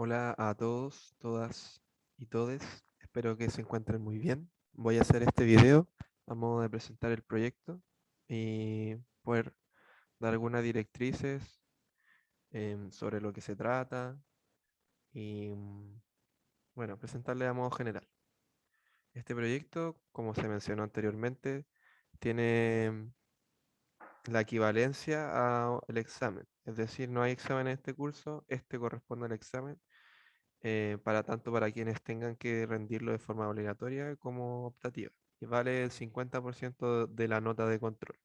Hola a todos, todas y todes. Espero que se encuentren muy bien. Voy a hacer este video a modo de presentar el proyecto y poder dar algunas directrices sobre lo que se trata y bueno, presentarle a modo general. Este proyecto, como se mencionó anteriormente, tiene la equivalencia al examen. Es decir, no hay examen en este curso, este corresponde al examen para tanto para quienes tengan que rendirlo de forma obligatoria como optativa. Y vale el 50% de la nota de control.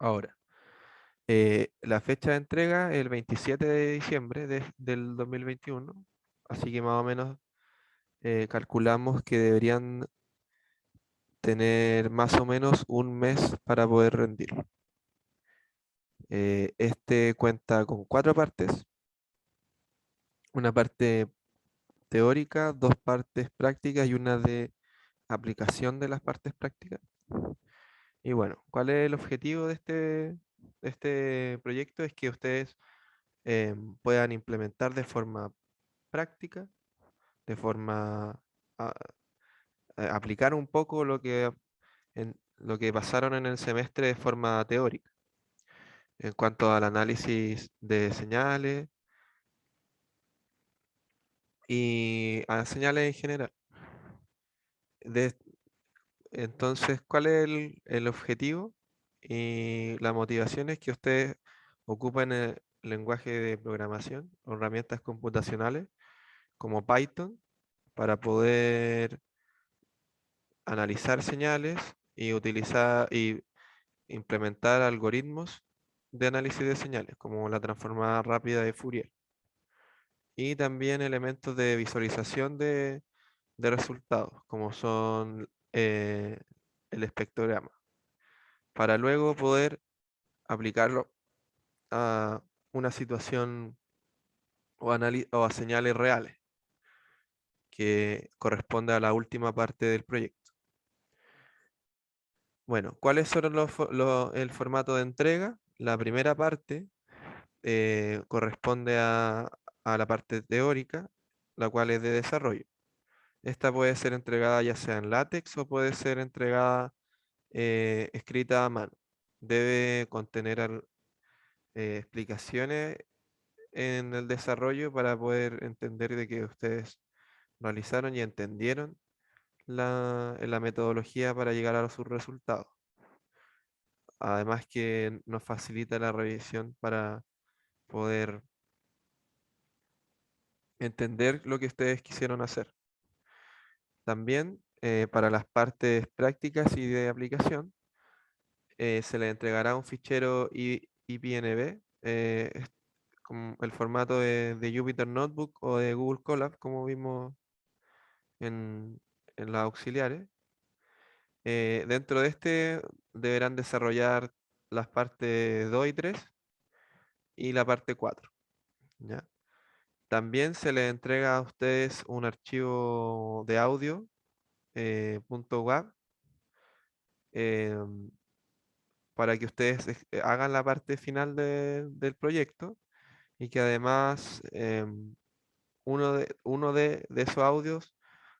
Ahora, la fecha de entrega es el 27 de diciembre del 2021, así que más o menos calculamos que deberían tener más o menos un mes para poder rendirlo. Este cuenta con cuatro partes, una parte teórica, dos partes prácticas y una de aplicación de las partes prácticas. Y bueno, ¿cuál es el objetivo de este proyecto? Es que ustedes puedan implementar de forma práctica, de forma a- aplicar un poco lo que pasaron en el semestre de forma teórica, en cuanto al análisis de señales y a señales en general. De- entonces, ¿cuál es el objetivo? Y la motivación es que ustedes ocupen el lenguaje de programación o herramientas computacionales como Python para poder analizar señales y utilizar y implementar algoritmos de análisis de señales, como la transformada rápida de Fourier, y también elementos de visualización de resultados, como son el espectrograma, para luego poder aplicarlo a una situación o a señales reales, que corresponde a la última parte del proyecto. Bueno, ¿cuáles son el formato de entrega? La primera parte corresponde a la parte teórica, la cual es de desarrollo. Esta puede ser entregada ya sea en látex o puede ser entregada escrita a mano. Debe contener explicaciones en el desarrollo para poder entender de que ustedes realizaron y entendieron la metodología para llegar a sus resultados. Además que nos facilita la revisión para poder entender lo que ustedes quisieron hacer. También para las partes prácticas y de aplicación se les entregará un fichero IPNB, es como el formato de Jupyter Notebook o de Google Colab, como vimos en, en las auxiliares. Dentro de este deberán desarrollar las partes 2 y 3 y la parte 4. ¿Ya? También se les entrega a ustedes un archivo de audio .wav em, para que ustedes hagan la parte final del proyecto y que además uno de esos audios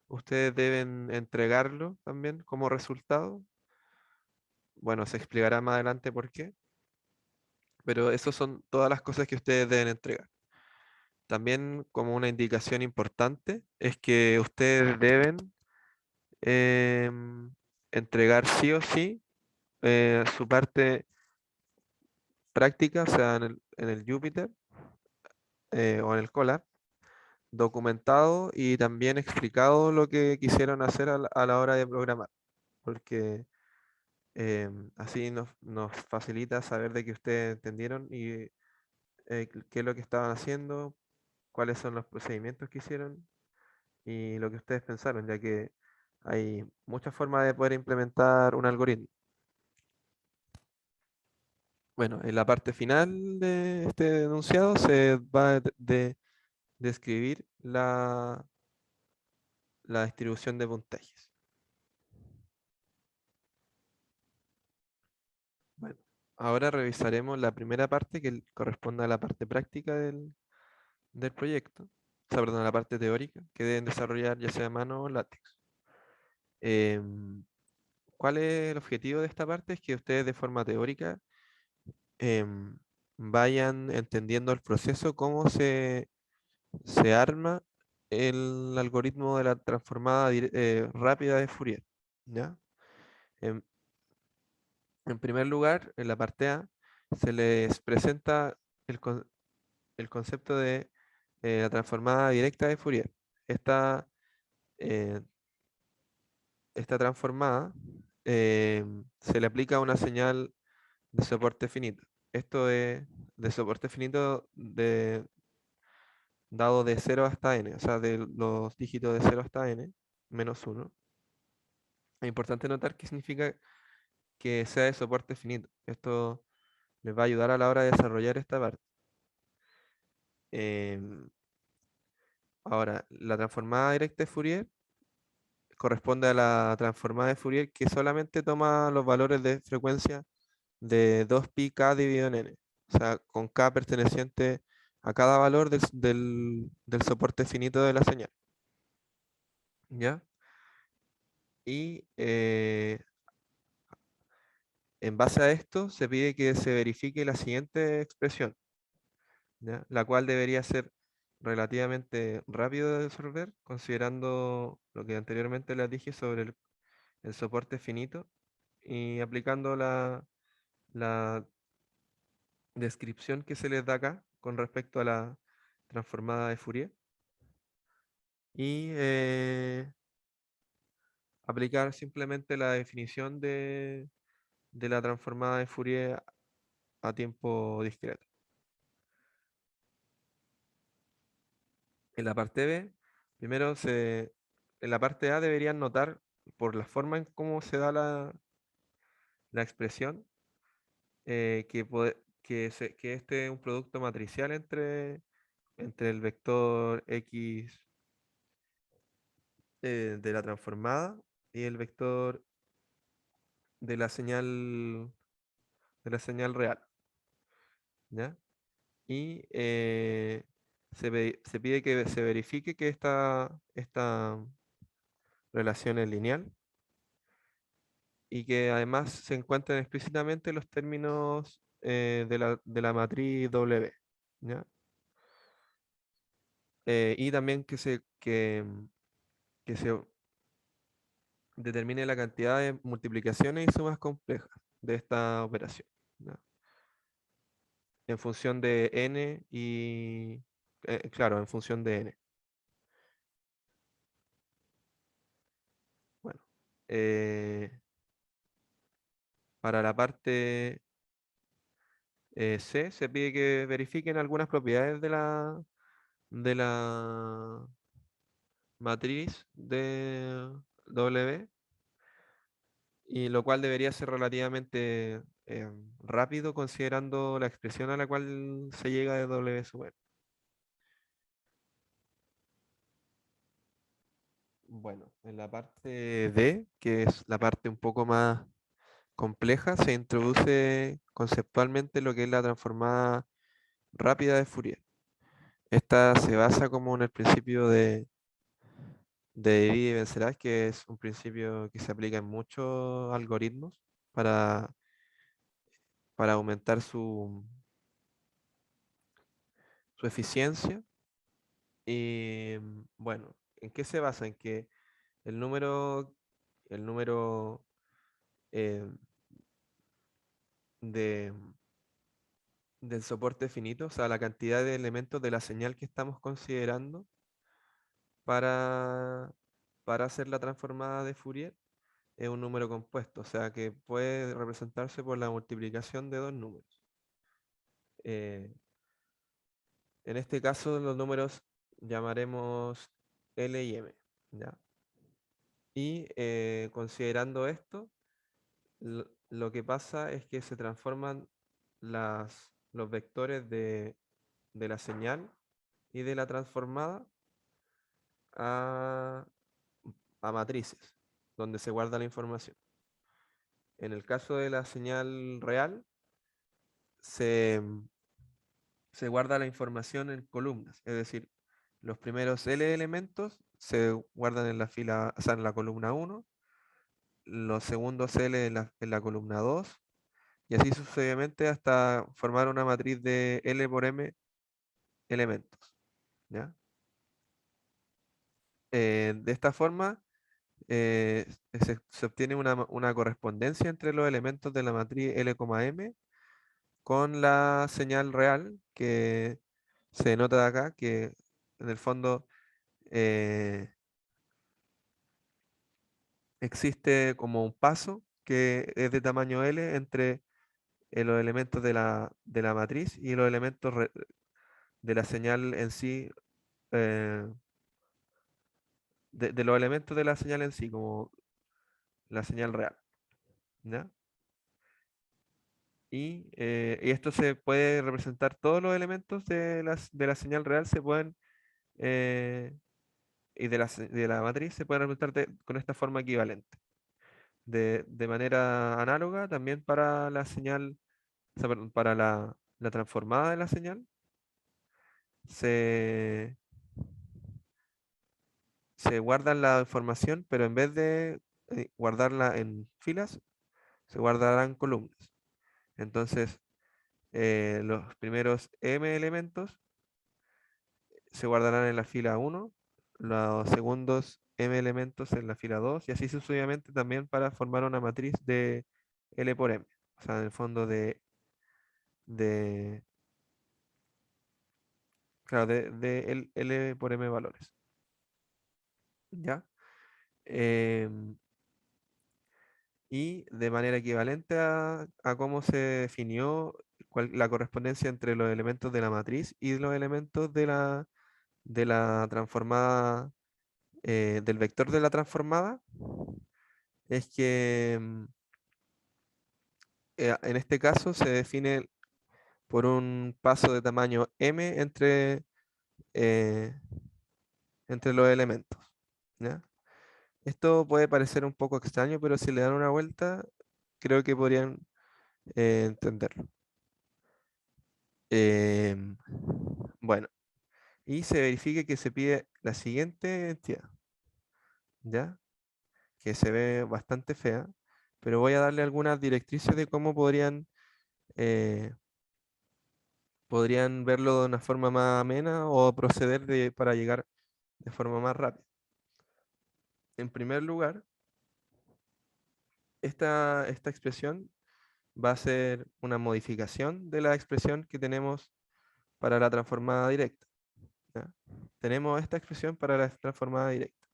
ustedes deben entregarlo también como resultado. Bueno, se explicará más adelante por qué, pero esas son todas las cosas que ustedes deben entregar. También como una indicación importante es que ustedes deben em, entregar sí o sí su parte práctica, o sea, en el Jupyter o en el Colab, documentado y también explicado lo que quisieron hacer a la hora de programar, porque así nos facilita saber de que ustedes entendieron y qué es lo que estaban haciendo, cuáles son los procedimientos que hicieron y lo que ustedes pensaron, ya que hay muchas formas de poder implementar un algoritmo. Bueno, en la parte final de este enunciado se va a describir la distribución de puntajes. Bueno, ahora revisaremos la primera parte que corresponde a la parte práctica del proyecto, o sea, perdón, la parte teórica, que deben desarrollar ya sea a mano o látex. Em, ¿Cuál es el objetivo de esta parte? Es que ustedes de forma teórica em, vayan entendiendo el proceso, cómo se arma el algoritmo de la transformada rápida de Fourier. ¿Ya? En, en primer lugar, en la parte A, se les presenta el, el concepto de la transformada directa de Fourier. Esta, eh, esta transformada se le aplica una señal de soporte finito. Esto es de soporte finito dado de 0 hasta n, o sea, de los dígitos de 0 hasta n, menos 1. Es importante notar qué significa que sea de soporte finito. Esto les va a ayudar a la hora de desarrollar esta parte. Em, Ahora, la transformada directa de Fourier corresponde a la transformada de Fourier que solamente toma los valores de frecuencia de 2πk dividido en n. O sea, con k perteneciente a cada valor del soporte finito de la señal. ¿Ya? Y en base a esto se pide que se verifique la siguiente expresión, ¿ya? La cual debería ser relativamente rápido de resolver, considerando lo que anteriormente les dije sobre el soporte finito y aplicando la descripción que se les da acá con respecto a la transformada de Fourier y aplicar simplemente la definición de la transformada de Fourier a tiempo discreto. En la parte B, primero en la parte A deberían notar por la forma en cómo se da la expresión que este es un producto matricial entre el vector X de la transformada y el vector de la señal real, ¿ya? Y se pide que se verifique que esta relación es lineal y que además se encuentren explícitamente los términos de la matriz W, ¿ya? Y también que se determine la cantidad de multiplicaciones y sumas complejas de esta operación, ¿ya? En función de n y, claro, en función de n. Bueno, eh, para la parte C se pide que verifiquen algunas propiedades de la matriz de W, y lo cual debería ser relativamente rápido considerando la expresión a la cual se llega de W sub n. Bueno, en la parte D, que es la parte un poco más compleja, se introduce conceptualmente lo que es la transformada rápida de Fourier. Esta se basa como en el principio de divide y vencerás, que es un principio que se aplica en muchos algoritmos para, para aumentar su eficiencia. Y bueno, ¿en qué se basa? En que el número eh, de, del soporte finito, o sea, la cantidad de elementos de la señal que estamos considerando para, para hacer la transformada de Fourier, es un número compuesto, o sea que puede representarse por la multiplicación de dos números. Eh, en este caso los números llamaremos L y M, ¿ya? Y considerando esto, lo que pasa es que se transforman los vectores de la señal y de la transformada a, a matrices, donde se guarda la información. En el caso de la señal real, se, se guarda la información en columnas, es decir, los primeros L elementos se guardan en la fila, o sea, en la columna 1, los segundos L en la columna 2, y así sucesivamente hasta formar una matriz de L por M elementos, ¿ya? De esta forma se obtiene una correspondencia entre los elementos de la matriz L, M con la señal real que se denota de acá, que en el fondo eh, existe como un paso que es de tamaño L entre los elementos de la matriz y los elementos de la señal en sí, eh, de los elementos de la señal en sí, como la señal real, ¿ya? Y esto se puede representar, todos los elementos de la señal real se pueden, eh, y de la matriz se pueden representar con esta forma equivalente. De manera análoga también para la señal, o sea, perdón, para la transformada de la señal, se, se guarda la información, pero en vez de guardarla en filas, se guardará en columnas. Entonces, los primeros m elementos se guardarán en la fila 1, los segundos m elementos en la fila 2 y así sucesivamente también para formar una matriz de L por M. O sea, en el fondo de, claro, L por M valores. ¿Ya? Em, y de manera equivalente a cómo se definió la correspondencia entre los elementos de la matriz y los elementos de la transformada, del vector de la transformada, es que en este caso se define por un paso de tamaño m eh, entre los elementos. ¿Ya? Esto puede parecer un poco extraño, pero si le dan una vuelta, creo que podrían entenderlo. Em, bueno, y se verifique que se pide la siguiente entidad, ¿ya? Que se ve bastante fea, pero voy a darle algunas directrices de cómo eh, podrían verlo de una forma más amena o proceder para llegar de forma más rápida. En primer lugar, esta expresión va a ser una modificación de la expresión que tenemos para la transformada directa. ¿Ya? Tenemos esta expresión para la transformada directa.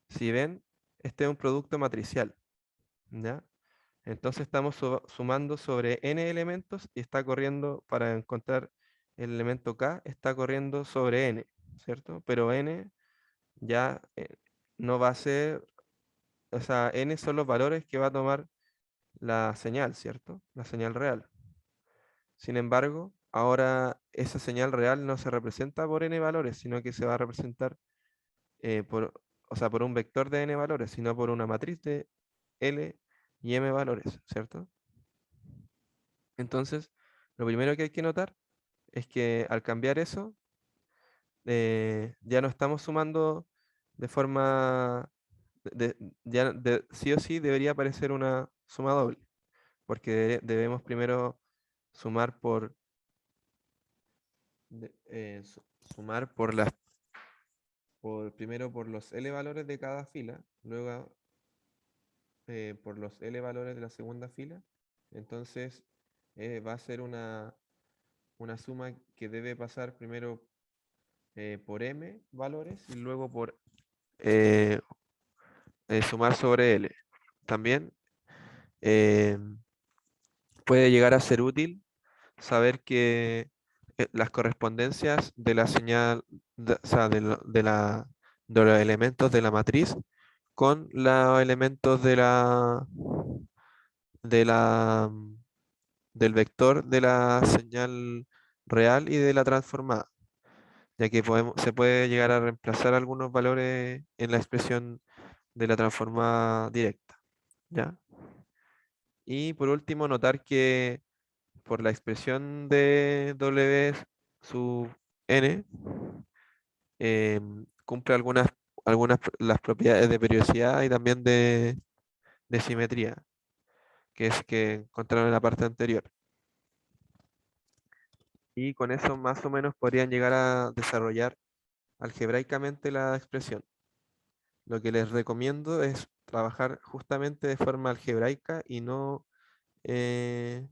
Si ven, este es un producto matricial, ¿ya? Entonces estamos sumando sobre n elementos y está corriendo para encontrar el elemento k, está corriendo sobre n, ¿cierto? Pero n ya no va a ser, o sea, n son los valores que va a tomar la señal, ¿cierto? La señal real. Sin embargo, ahora esa señal real no se representa por n valores, sino que se va a representar o sea, por un vector de n valores, sino por una matriz de L y m valores, ¿cierto? Entonces, lo primero que hay que notar es que al cambiar eso, ya no estamos sumando de forma, sí o sí debería aparecer una suma doble, porque debemos primero sumar sumar primero por los L valores de cada fila, luego por los L valores de la segunda fila. Entonces va a ser una suma que debe pasar primero por M valores y luego por eh, sumar sobre L. También eh, puede llegar a ser útil saber que las correspondencias de la señal, o sea, de los elementos de la matriz con los elementos de la, del vector de la señal real y de la transformada, ya que se puede llegar a reemplazar algunos valores en la expresión de la transformada directa, ¿ya? Y por último, notar que por la expresión de W sub n, cumple las propiedades de periodicidad y también de simetría, que es que encontraron en la parte anterior. Y con eso más o menos podrían llegar a desarrollar algebraicamente la expresión. Lo que les recomiendo es trabajar justamente de forma algebraica y eh,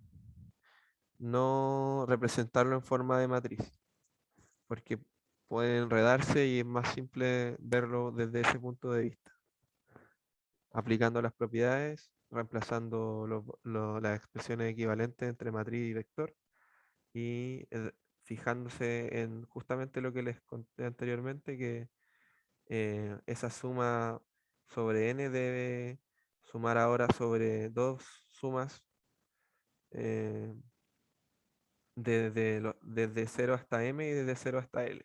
no representarlo en forma de matriz, porque puede enredarse y es más simple verlo desde ese punto de vista, aplicando las propiedades, reemplazando las expresiones equivalentes entre matriz y vector y fijándose en justamente lo que les conté anteriormente, que esa suma sobre n debe sumar ahora sobre dos sumas eh, desde 0 hasta m y desde 0 hasta l.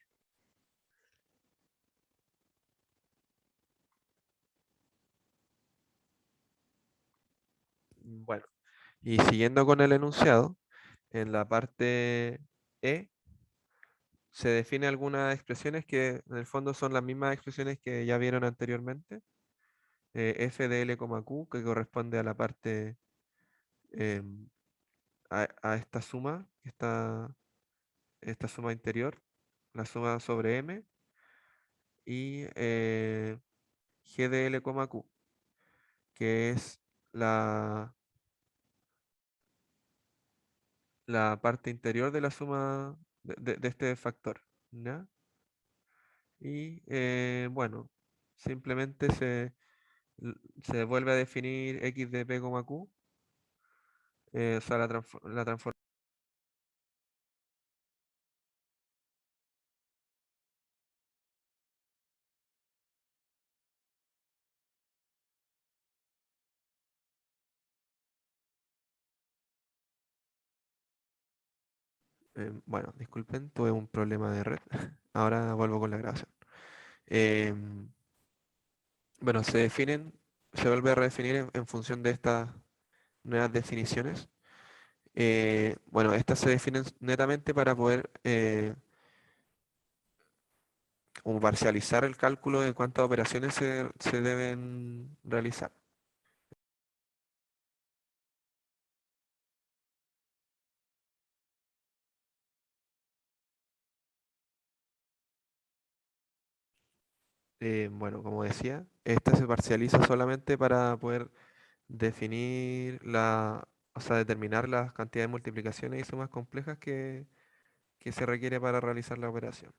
Bueno, y siguiendo con el enunciado, en la parte E se define algunas expresiones que en el fondo son las mismas expresiones que ya vieron anteriormente. F de L, Q, que corresponde a la parte em, a esta suma, esta suma interior, la suma sobre M, y G de L, Q, que es la parte interior de la suma de este factor. ¿Ya? Y bueno, simplemente se vuelve a definir x de p, q, o sea, la transformación. Bueno, disculpen, tuve un problema de red. Ahora vuelvo con la grabación. Em, bueno, se vuelve a redefinir en función de estas nuevas definiciones. Bueno, estas se definen netamente para poder como parcializar el cálculo de cuántas operaciones se deben realizar. Bueno, como decía, esta se parcializa solamente para poder definir o sea, determinar las cantidades de multiplicaciones y sumas complejas que se requiere para realizar la operación.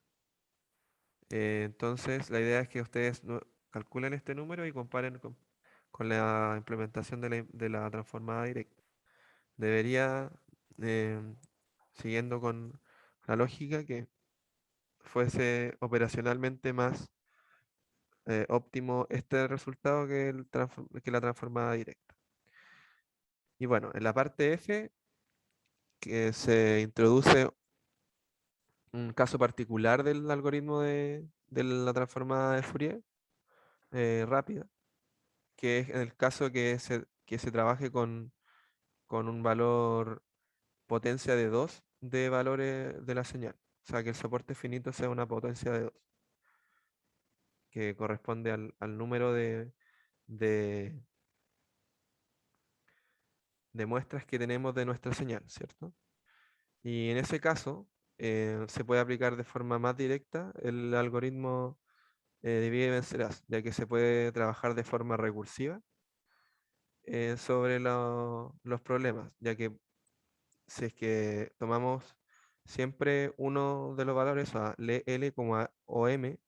Entonces, la idea es que ustedes calculen este número y comparen con la implementación de la transformada directa. Debería, em, siguiendo con la lógica, que fuese operacionalmente más óptimo este resultado que la transformada directa. Y bueno, en la parte F, que se introduce un caso particular del algoritmo de la transformada de Fourier rápida, que es en el caso que se trabaje con un valor potencia de 2 de valores de la señal. O sea, que el soporte finito sea una potencia de 2 que corresponde al número de, de muestras que tenemos de nuestra señal, ¿cierto? Y en ese caso, se puede aplicar de forma más directa el algoritmo divide y vencerás, ya que se puede trabajar de forma recursiva sobre los problemas, ya que si es que tomamos siempre uno de los valores, o sea, L o M,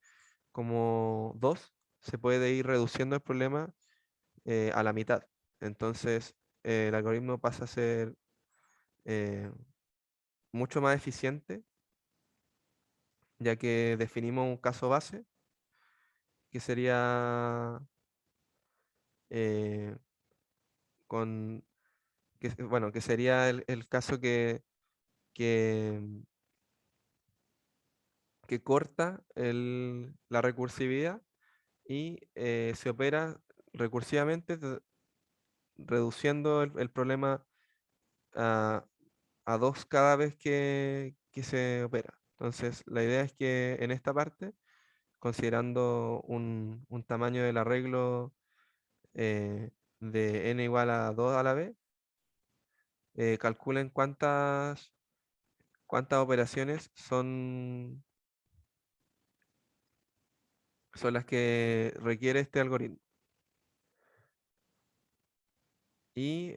como 2 se puede ir reduciendo el problema a la mitad. Entonces, el algoritmo pasa a ser eh, mucho más eficiente, ya que definimos un caso base, que sería eh, con, bueno, que sería el caso que, que corta la recursividad y se opera recursivamente, reduciendo el problema a, a 2 cada vez que se opera. Entonces, la idea es que en esta parte, considerando un tamaño del arreglo de n igual a 2 a la b, calculen cuántas operaciones son las que requiere este algoritmo. Y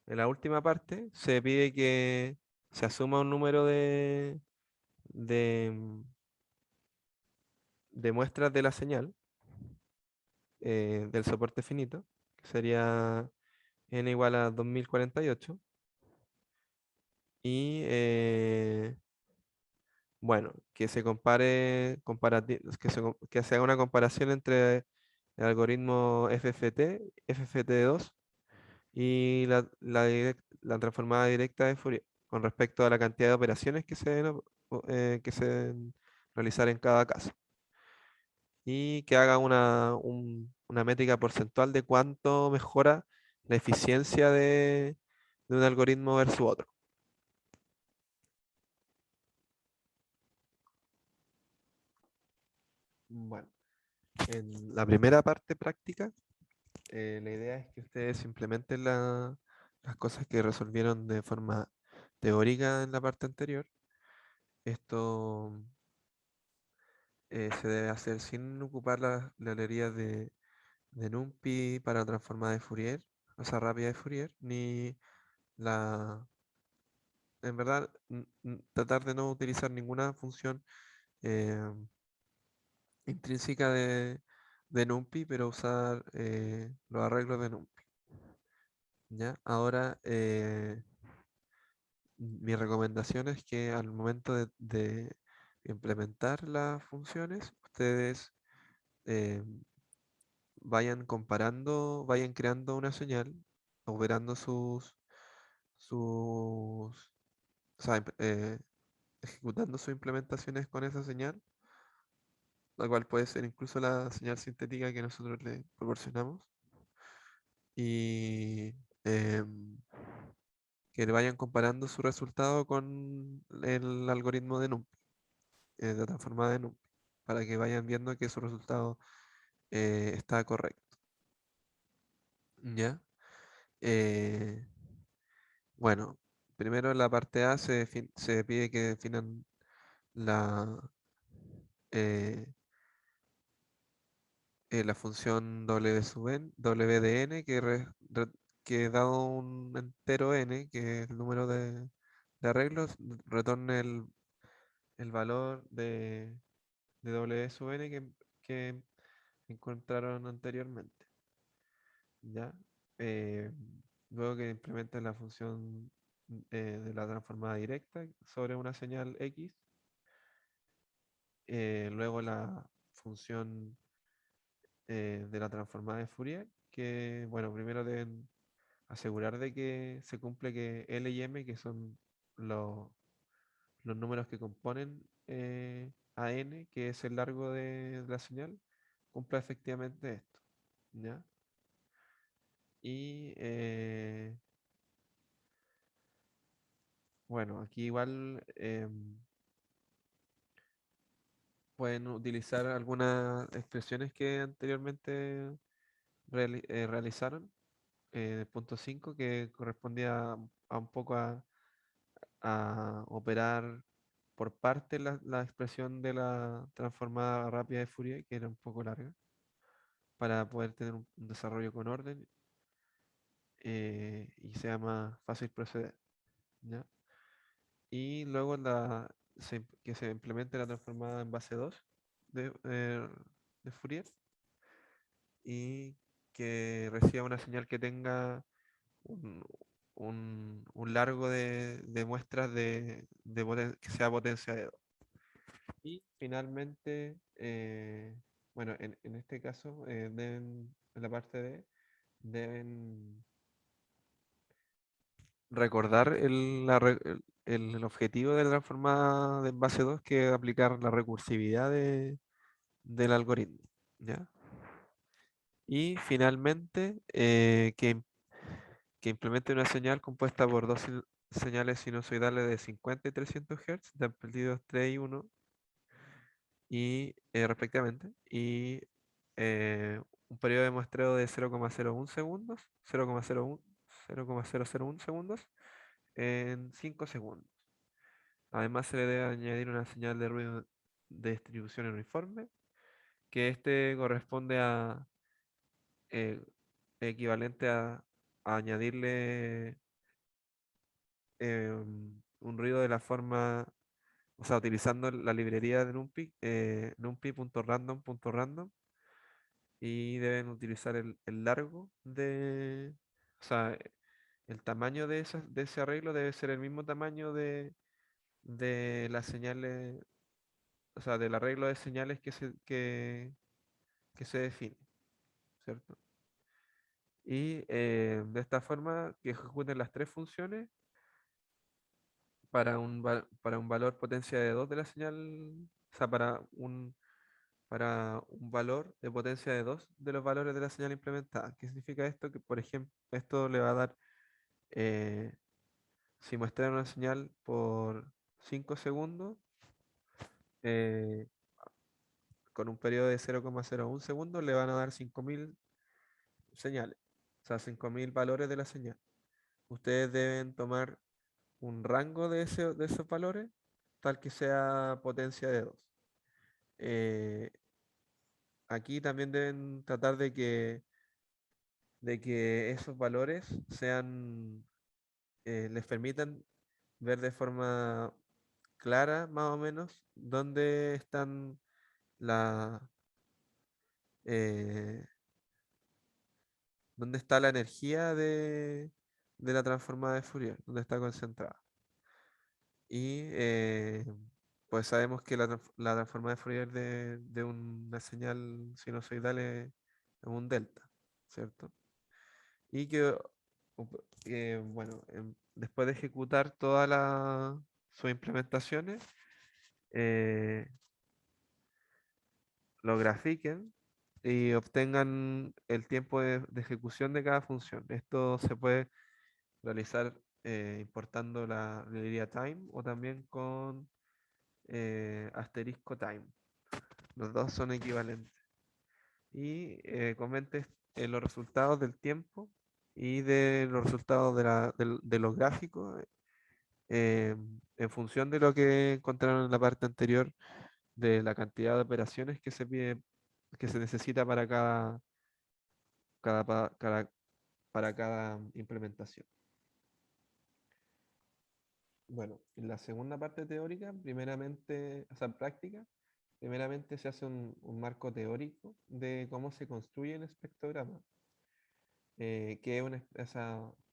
en la última parte se pide que se asuma un número de, de muestras de la señal del soporte finito, que sería n igual a 2048. Y bueno, que se que se haga una comparación entre el algoritmo FFT2 y la transformada directa de Fourier con respecto a la cantidad de operaciones que se deben realizar en cada caso. Y que haga una métrica porcentual de cuánto mejora la eficiencia de un algoritmo versus otro. Bueno, en la primera parte práctica, la idea es que ustedes implementen las cosas que resolvieron de forma teórica en la parte anterior. Esto se debe hacer sin ocupar la teoría de NumPy para transformada de Fourier, o sea, rápida de Fourier, ni la, en verdad, tratar de no utilizar ninguna función eh, intrínseca de NumPy, pero usar los arreglos de NumPy. ¿Ya? Ahora, mi recomendación es que al momento de implementar las funciones, ustedes eh, vayan creando una señal, operando o sea, ejecutando sus implementaciones con esa señal, la cual puede ser incluso la señal sintética que nosotros le proporcionamos, y em, que le vayan comparando su resultado con el algoritmo de NumPy, de transformada de NumPy, para que vayan viendo que su resultado está correcto. ¿Ya? Eh, bueno, primero en la parte A se pide que definan la, eh, la función w sub n, w de n, que dado un entero n, que es el número de arreglos, retorne el valor de w sub n que encontraron anteriormente. ¿Ya? Eh, Luego que implementen la función de la transformada directa sobre una señal X, luego la función de la transformada de Fourier, que, bueno, primero deben asegurar de que se cumple que L y M, que son los números que componen a N, que es el largo de la señal, cumpla efectivamente esto. ¿Ya? Y bueno, aquí igual pueden utilizar algunas expresiones que anteriormente realizaron. El punto 5 que correspondía a un poco a operar por parte la expresión de la transformada rápida de Fourier, que era un poco larga, para poder tener un desarrollo con orden y sea más fácil proceder. ¿Ya? Y luego que se implemente la transformada en base 2 de Fourier, y que reciba una señal que tenga un, un largo de muestras que sea potencia de 2. Y finalmente, bueno, en este caso, en la parte D, deben recordar el objetivo de la transformada de base 2, que es aplicar la recursividad del algoritmo. ¿Ya? Y finalmente, que implemente una señal compuesta por dos señales sinusoidales de 50 y 300 Hz, de amplitud 3 y 1, y, respectivamente, y un periodo de muestreo de 0,01 segundos, 0,001 segundos en 5 segundos. Además, se le debe añadir una señal de ruido de distribución uniforme, que este corresponde a eh, equivalente a añadirle un ruido de la forma, o sea, utilizando la librería de NumPy, numpy.random.random, y deben utilizar el largo o sea, el tamaño de ese arreglo debe ser el mismo tamaño de las señales, o sea, del arreglo de señales que se define, ¿cierto? Y de esta forma que ejecuten las tres funciones para un valor potencia de 2 de la señal, o sea, para un valor de potencia de 2 de los valores de la señal implementada. ¿Qué significa esto? Que, por ejemplo, esto le va a dar, eh, si muestran una señal por 5 segundos, eh, con un periodo de 0,01 segundos, le van a dar 5000 señales, o sea, 5000 valores de la señal. Ustedes deben tomar un rango de esos valores, tal que sea potencia de 2. Aquí también deben tratar de que esos valores les permitan ver de forma clara, más o menos, dónde están la, eh, dónde está la energía de la transformada de Fourier, dónde está concentrada. Y pues sabemos que la transformada de Fourier de una señal sinusoidal es un delta, ¿cierto? Y bueno, después de ejecutar todas sus implementaciones, eh, lo grafiquen y obtengan el tiempo de ejecución de cada función. Esto se puede realizar importando la librería time o también con asterisco time. Los dos son equivalentes. Y comentes los resultados del tiempo y de los resultados de los gráficos, en función de lo que encontraron en la parte anterior de la cantidad de operaciones que se pide, que se necesita cada, pa- cada- para cada implementación. Bueno, en la segunda parte teórica, primeramente, o sea, práctica, primeramente se hace un marco teórico de cómo se construye un espectrograma, qué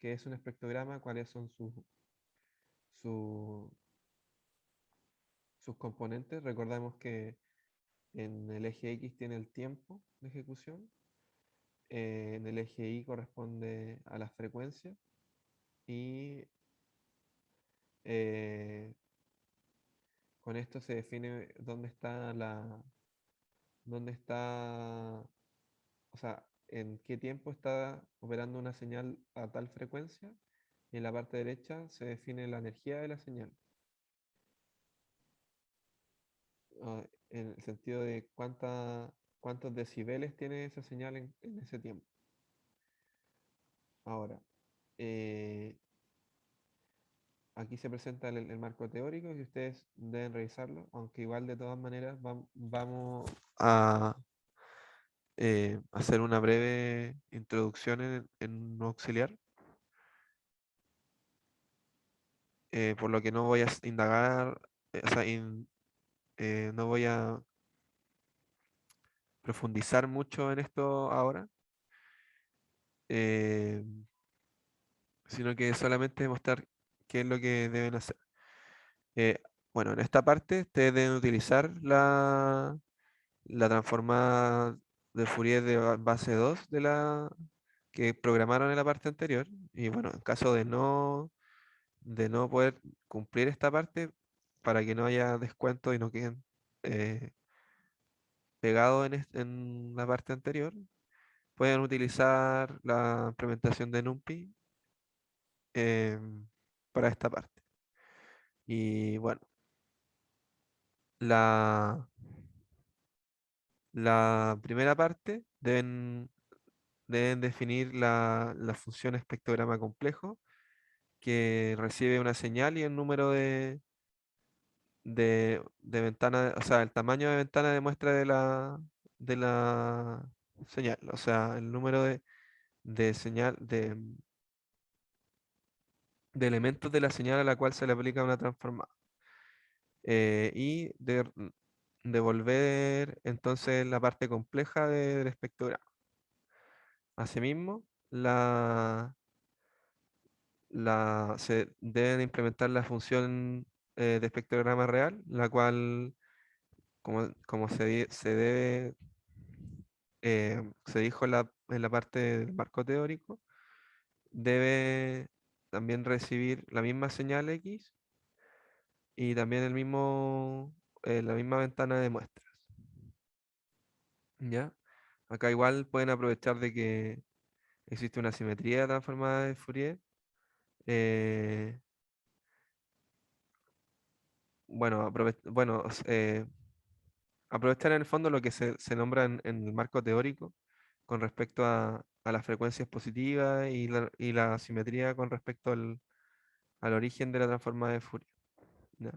es un espectrograma, cuáles son su- sus componentes. Recordamos que en el eje X tiene el tiempo de ejecución, en el eje Y corresponde a la frecuencia, y eh, con esto se define dónde está, o sea, en qué tiempo está operando una señal a tal frecuencia, y en la parte derecha se define la energía de la señal, en el sentido de cuántos decibeles tiene esa señal en ese tiempo. Ahora, eh, aquí se presenta el marco teórico y ustedes deben revisarlo, aunque igual de todas maneras vamos a hacer una breve introducción en un auxiliar, por lo que no voy a indagar, o sea, no voy a profundizar mucho en esto ahora, eh, sino que solamente mostrar qué es lo que deben hacer. Eh, bueno, en esta parte ustedes deben utilizar la transformada de Fourier de base 2 que programaron en la parte anterior. Y bueno, en caso de no poder cumplir esta parte, para que no haya descuento y no queden eh, pegados en la parte anterior, pueden utilizar la implementación de NumPy, para esta parte. Y bueno, la, la primera parte deben definir la función espectrograma complejo que recibe una señal y el número de ventana, o sea, el tamaño de ventana de muestra de la señal, o sea, el número de señal de elementos de la señal a la cual se le aplica una transformada. Y devolver entonces la parte compleja del espectrograma. Asimismo, se deben implementar la función de espectrograma real, la cual, como se debe, se dijo en la parte del marco teórico, debe también recibir la misma señal X y también la misma ventana de muestras. ¿Ya? Acá igual pueden aprovechar de que existe una simetría transformada de Fourier. eh, bueno, aprovechar en el fondo lo que se nombra en el marco teórico con respecto a las frecuencias positivas y la simetría con respecto al origen de la transformada de Fourier. ¿Ya?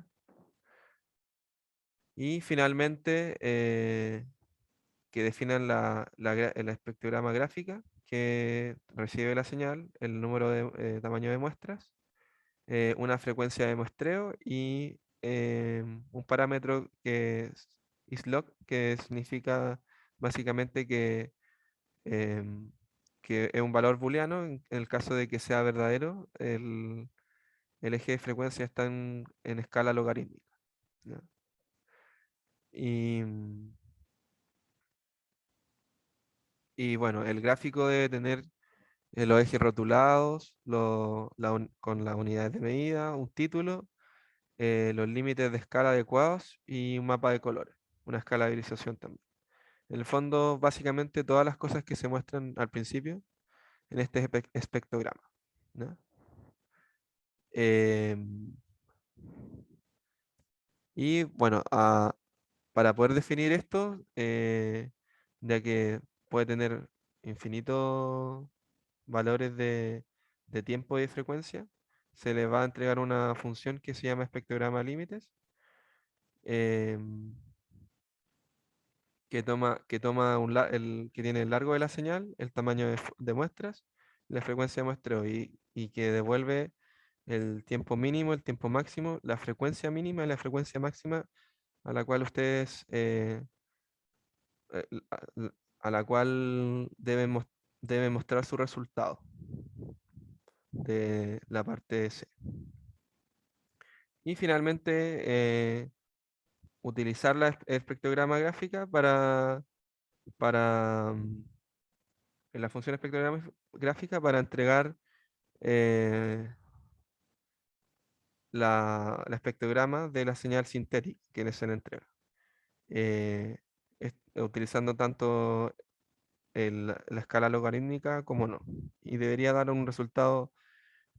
Y finalmente, que definan el espectrograma gráfica que recibe la señal, el número de tamaño de muestras, una frecuencia de muestreo y un parámetro que es islog, que significa básicamente que es un valor booleano. En el caso de que sea verdadero, el eje de frecuencia está en escala logarítmica. ¿Ya? Y, y bueno, el gráfico debe tener los ejes rotulados, con las unidades de medida, un título, los límites de escala adecuados y un mapa de colores, una escala de irisación también. En el fondo, básicamente todas las cosas que se muestran al principio en este espectrograma. ¿No? Em, y bueno, para poder definir esto, ya que puede tener infinitos valores de tiempo y de frecuencia, se le va a entregar una función que se llama espectrograma límites, em, que toma que tiene el largo de la señal, el tamaño de muestras, la frecuencia de muestreo y que devuelve el tiempo mínimo, el tiempo máximo, la frecuencia mínima y la frecuencia máxima a la cual ustedes a la cual deben mostrar su resultado de la parte C. Y finalmente, utilizar la espectrograma gráfica para en la función espectrograma gráfica para entregar eh, la espectrograma de la señal sintética que se le entrega. eh, Utilizando tanto la escala logarítmica como no. Y debería dar un resultado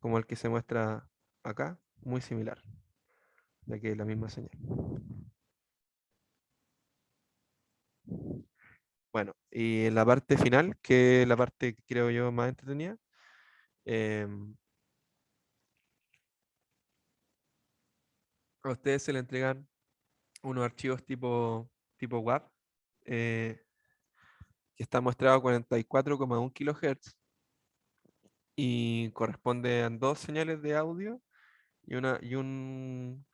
como el que se muestra acá, muy similar, ya que es la misma señal. Bueno, y en la parte final, que es la parte que creo yo más entretenida, em, a ustedes se le entregan unos archivos tipo WAV, eh, que está mostrado a 44,1 kHz y corresponde a dos señales de audio y una y un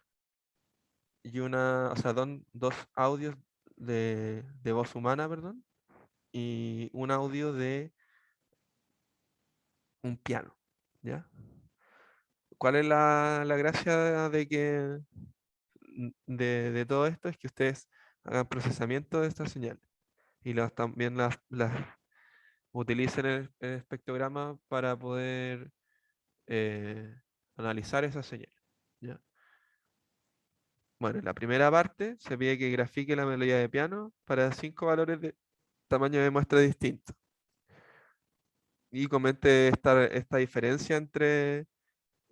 y una, o sea, dos audios de voz humana, perdón, y un audio de un piano, ¿ya? ¿Cuál es la gracia de todo esto? Es que ustedes hagan procesamiento de estas señales y también las utilicen el espectrograma para poder eh, analizar esas señales, ¿ya? Bueno, en la primera parte se pide que grafique la melodía de piano para 5 valores de tamaño de muestra distintos y comente esta diferencia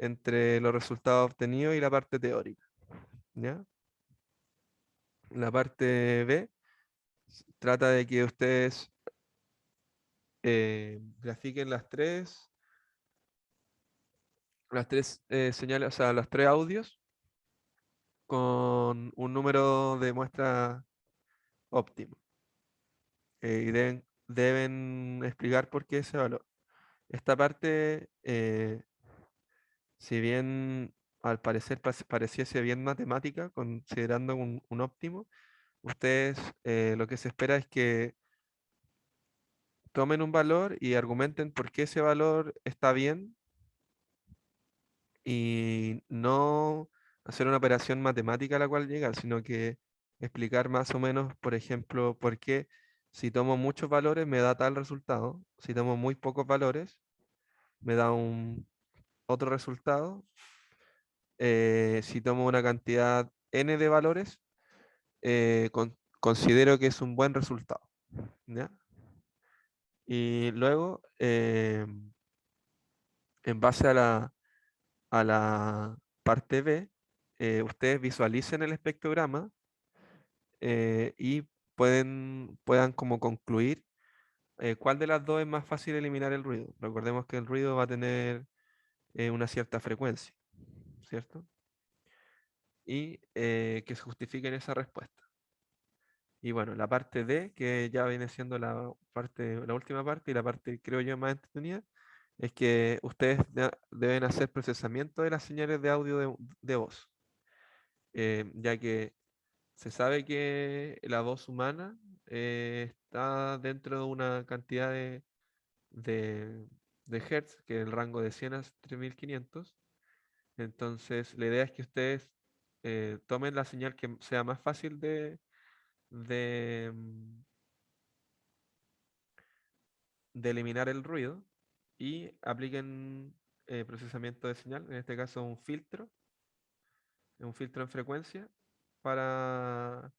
entre los resultados obtenidos y la parte teórica, ¿ya? La parte B trata de que ustedes grafiquen las tres señales, o sea, los tres audios con un número de muestra óptimo. Y deben explicar por qué ese valor. Esta parte, si bien al parecer pareciese bien matemática, considerando un óptimo, ustedes lo que se espera es que tomen un valor y argumenten por qué ese valor está bien y no hacer una operación matemática a la cual llegar, sino que explicar más o menos, por ejemplo, por qué si tomo muchos valores me da tal resultado, si tomo muy pocos valores me da un otro resultado, si tomo una cantidad n de valores, considero que es un buen resultado, ¿ya? Y luego, en base a la parte B, ustedes visualicen el espectrograma y puedan como concluir cuál de las dos es más fácil eliminar el ruido. Recordemos que el ruido va a tener una cierta frecuencia, ¿cierto? Y que se justifiquen esa respuesta. Y bueno, la parte D, que ya viene siendo la última parte y la parte creo yo más entretenida, es que ustedes deben hacer procesamiento de las señales de audio de voz, ya que se sabe que la voz humana está dentro de una cantidad de, de hertz, que es el rango de 100 a 3500. Entonces, la idea es que ustedes tomen la señal que sea más fácil de, mm, de eliminar el ruido y apliquen procesamiento de señal, en este caso un filtro en frecuencia para,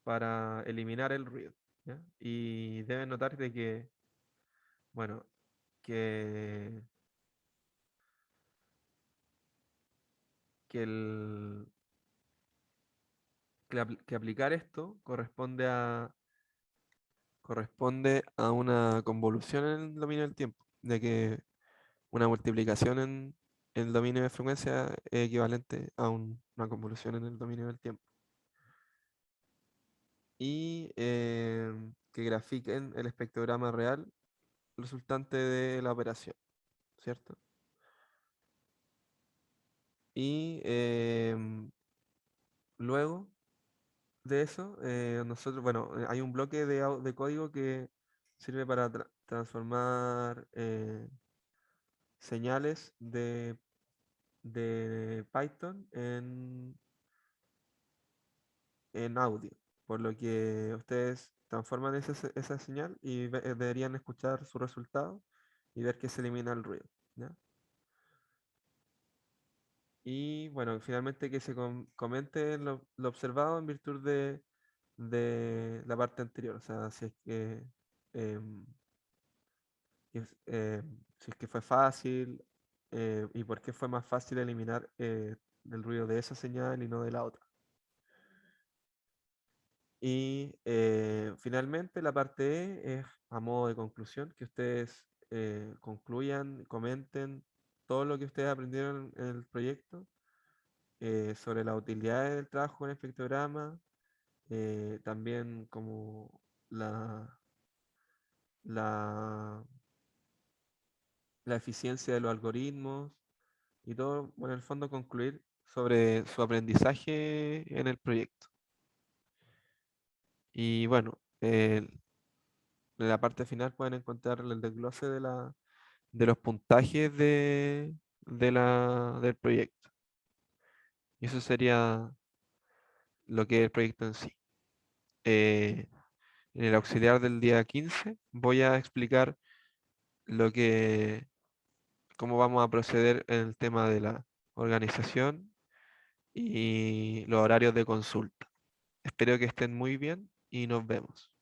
para eliminar el ruido, ¿ya? Y deben notar de que, bueno, que, que, el, que aplicar esto corresponde a una convolución en el dominio del tiempo, de que una multiplicación en el dominio de frecuencia es equivalente a una convolución en el dominio del tiempo. Y que grafiquen el espectrograma real resultante de la operación, ¿cierto? Y luego de eso, nosotros, bueno, hay un bloque de código que sirve para transformar señales de Python en audio, por lo que ustedes transforman esa señal y deberían escuchar su resultado y ver que se elimina el ruido, ¿ya? Y bueno, finalmente que se comente lo observado en virtud de la parte anterior, o sea, em, si es que fue fácil y por qué fue más fácil eliminar el ruido de esa señal y no de la otra. Y finalmente la parte E es a modo de conclusión, que ustedes concluyan, comenten todo lo que ustedes aprendieron en el proyecto sobre la utilidad del trabajo con espectrograma, también como la, la eficiencia de los algoritmos y todo, bueno, en el fondo concluir sobre su aprendizaje en el proyecto. Y bueno, en la parte final pueden encontrar el desglose de los puntajes del proyecto. Y eso sería lo que es el proyecto en sí. Eh, en el auxiliar del día 15 voy a explicar lo que, cómo vamos a proceder en el tema de la organización y los horarios de consulta. Espero que estén muy bien y nos vemos.